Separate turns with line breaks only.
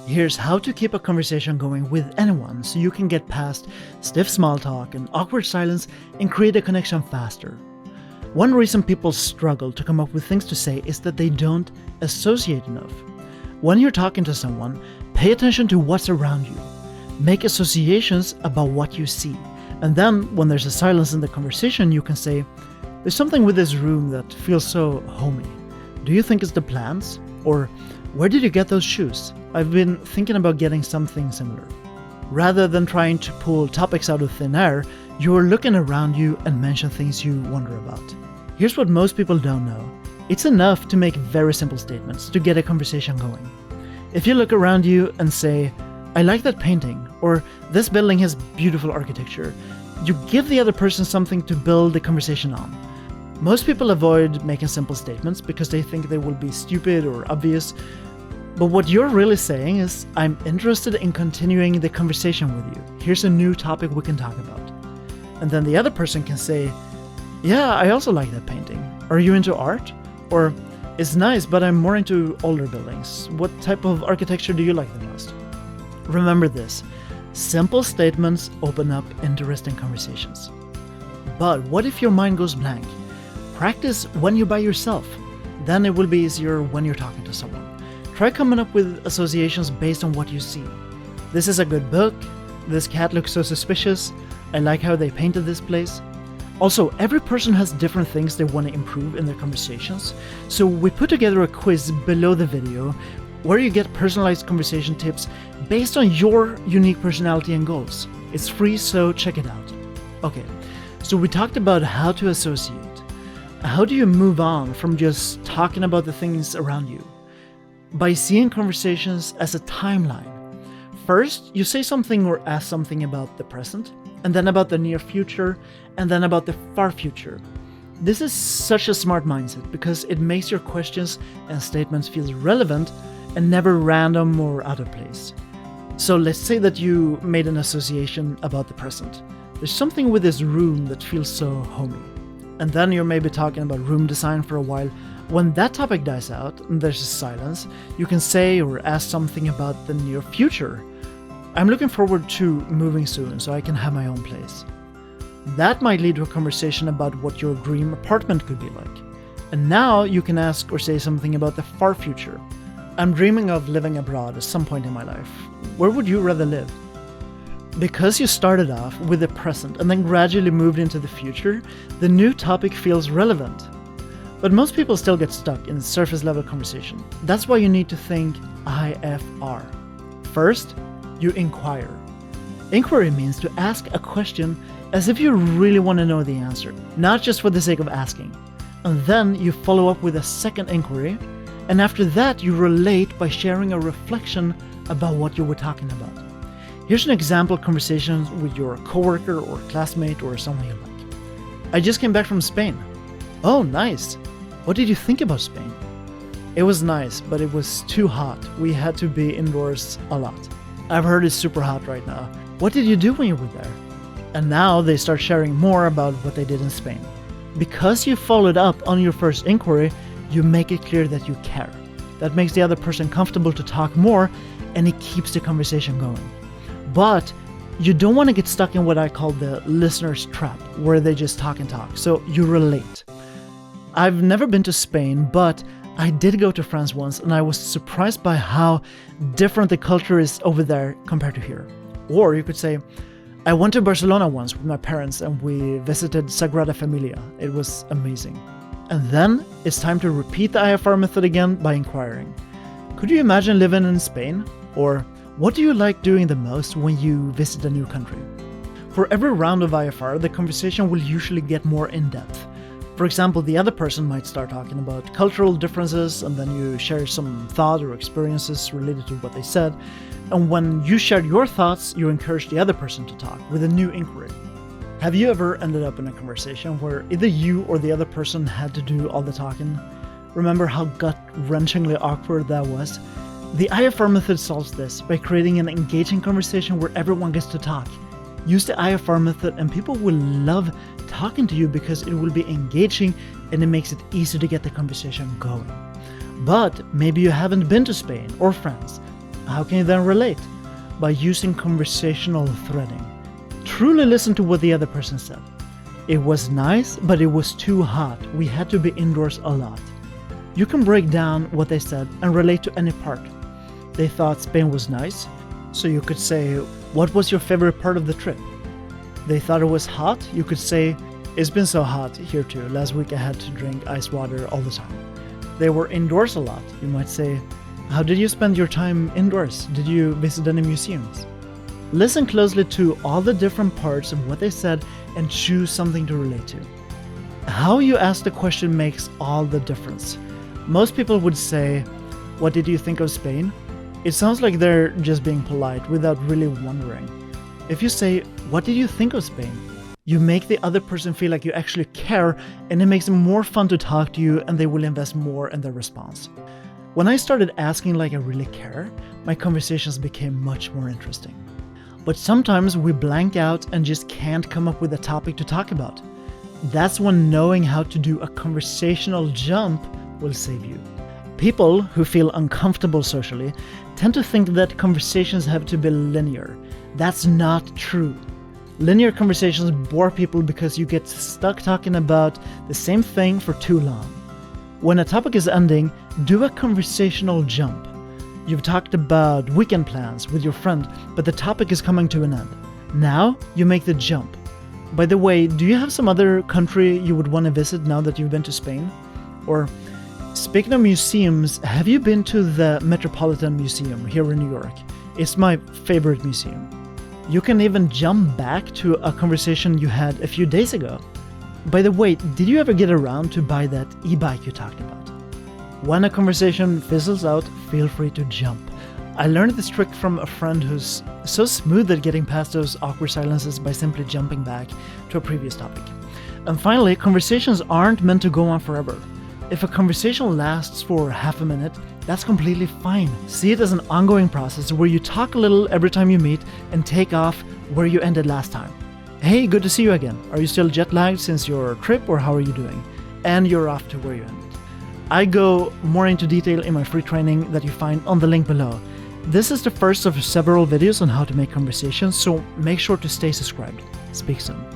Here's how to keep a conversation going with anyone so you can get past stiff small talk and awkward silence and create a connection faster. One reason people struggle to come up with things to say is that they don't associate enough. When you're talking to someone, pay attention to what's around you. Make associations about what you see. And then when there's a silence in the conversation, you can say, "There's something with this room that feels so homey. Do you think it's the plants? Or where did you get those shoes? I've been thinking about getting something similar." Rather than trying to pull topics out of thin air, you're looking around you and mention things you wonder about. Here's what most people don't know. It's enough to make very simple statements to get a conversation going. If you look around you and say, "I like that painting," or "This building has beautiful architecture," you give the other person something to build the conversation on. Most people avoid making simple statements because they think they will be stupid or obvious. But what you're really saying is, "I'm interested in continuing the conversation with you. Here's a new topic we can talk about." And then the other person can say, "Yeah, I also like that painting. Are you into art?" Or, "It's nice, but I'm more into older buildings. What type of architecture do you like the most?" Remember this, simple statements open up interesting conversations. But what if your mind goes blank? Practice when you're by yourself. Then it will be easier when you're talking to someone. Try coming up with associations based on what you see. "This is a good book. This cat looks so suspicious. I like how they painted this place." Also, every person has different things they want to improve in their conversations. So we put together a quiz below the video where you get personalized conversation tips based on your unique personality and goals. It's free, so check it out. Okay, so we talked about how to associate. How do you move on from just talking about the things around you? By seeing conversations as a timeline. First, you say something or ask something about the present, and then about the near future, and then about the far future. This is such a smart mindset because it makes your questions and statements feel relevant and never random or out of place. So let's say that you made an association about the present. There's something with this room that feels so homey. And then you're maybe talking about room design for a while. When that topic dies out and there's a silence, you can say or ask something about the near future. "I'm looking forward to moving soon so I can have my own place." That might lead to a conversation about what your dream apartment could be like. And now you can ask or say something about the far future. "I'm dreaming of living abroad at some point in my life. Where would you rather live?" Because you started off with the present and then gradually moved into the future, the new topic feels relevant. But most people still get stuck in surface level conversation. That's why you need to think IFR. First, you inquire. Inquiry means to ask a question as if you really want to know the answer, not just for the sake of asking. And then you follow up with a second inquiry, and after that you relate by sharing a reflection about what you were talking about. Here's an example conversation with your coworker or classmate or someone you like. "I just came back from Spain." "Oh, nice. What did you think about Spain?" "It was nice, but it was too hot. We had to be indoors a lot." "I've heard it's super hot right now. What did you do when you were there?" And now they start sharing more about what they did in Spain. Because you followed up on your first inquiry, you make it clear that you care. That makes the other person comfortable to talk more, and it keeps the conversation going. But you don't want to get stuck in what I call the listener's trap, where they just talk and talk. So you relate. "I've never been to Spain, but I did go to France once, and I was surprised by how different the culture is over there compared to here." Or you could say, "I went to Barcelona once with my parents and we visited Sagrada Familia. It was amazing." And then it's time to repeat the IFR method again by inquiring. "Could you imagine living in Spain?" Or, "What do you like doing the most when you visit a new country?" For every round of IFR, the conversation will usually get more in-depth. For example, the other person might start talking about cultural differences, and then you share some thought or experiences related to what they said. And when you shared your thoughts, you encourage the other person to talk with a new inquiry. Have you ever ended up in a conversation where either you or the other person had to do all the talking? Remember how gut-wrenchingly awkward that was? The IFR method solves this by creating an engaging conversation where everyone gets to talk. Use the IFR method and people will love talking to you because it will be engaging and it makes it easy to get the conversation going. But maybe you haven't been to Spain or France. How can you then relate? By using conversational threading. Truly listen to what the other person said. It was nice, but it was too hot. We had to be indoors a lot. You can break down what they said and relate to any part. They thought Spain was nice, so you could say, what was your favorite part of the trip? They thought it was hot, you could say, it's been so hot here too. Last week I had to drink ice water all the time. They were indoors a lot. You might say, how did you spend your time indoors? Did you visit any museums? Listen closely to all the different parts of what they said and choose something to relate to. How you ask the question makes all the difference. Most people would say, what did you think of Spain? It sounds like they're just being polite without really wondering. If you say, what did you think of Spain? You make the other person feel like you actually care, and it makes it more fun to talk to you, and they will invest more in their response. When I started asking like I really care, my conversations became much more interesting. But sometimes we blank out and just can't come up with a topic to talk about. That's when knowing how to do a conversational jump will save you. People who feel uncomfortable socially tend to think that conversations have to be linear. That's not true. Linear conversations bore people because you get stuck talking about the same thing for too long. When a topic is ending, do a conversational jump. You've talked about weekend plans with your friend, but the topic is coming to an end. Now you make the jump. By the way, do you have some other country you would want to visit now that you've been to Spain? Or, speaking of museums, have you been to the Metropolitan Museum here in New York? It's my favorite museum. You can even jump back to a conversation you had a few days ago. By the way, did you ever get around to buy that e-bike you talked about? When a conversation fizzles out, feel free to jump. I learned this trick from a friend who's so smooth at getting past those awkward silences by simply jumping back to a previous topic. And finally, conversations aren't meant to go on forever. If a conversation lasts for half a minute, that's completely fine. See it as an ongoing process where you talk a little every time you meet and take off where you ended last time. Hey, good to see you again. Are you still jet lagged since your trip, or how are you doing? And you're off to where you ended. I go more into detail in my free training that you find on the link below. This is the first of several videos on how to make conversations, so make sure to stay subscribed. Speak soon.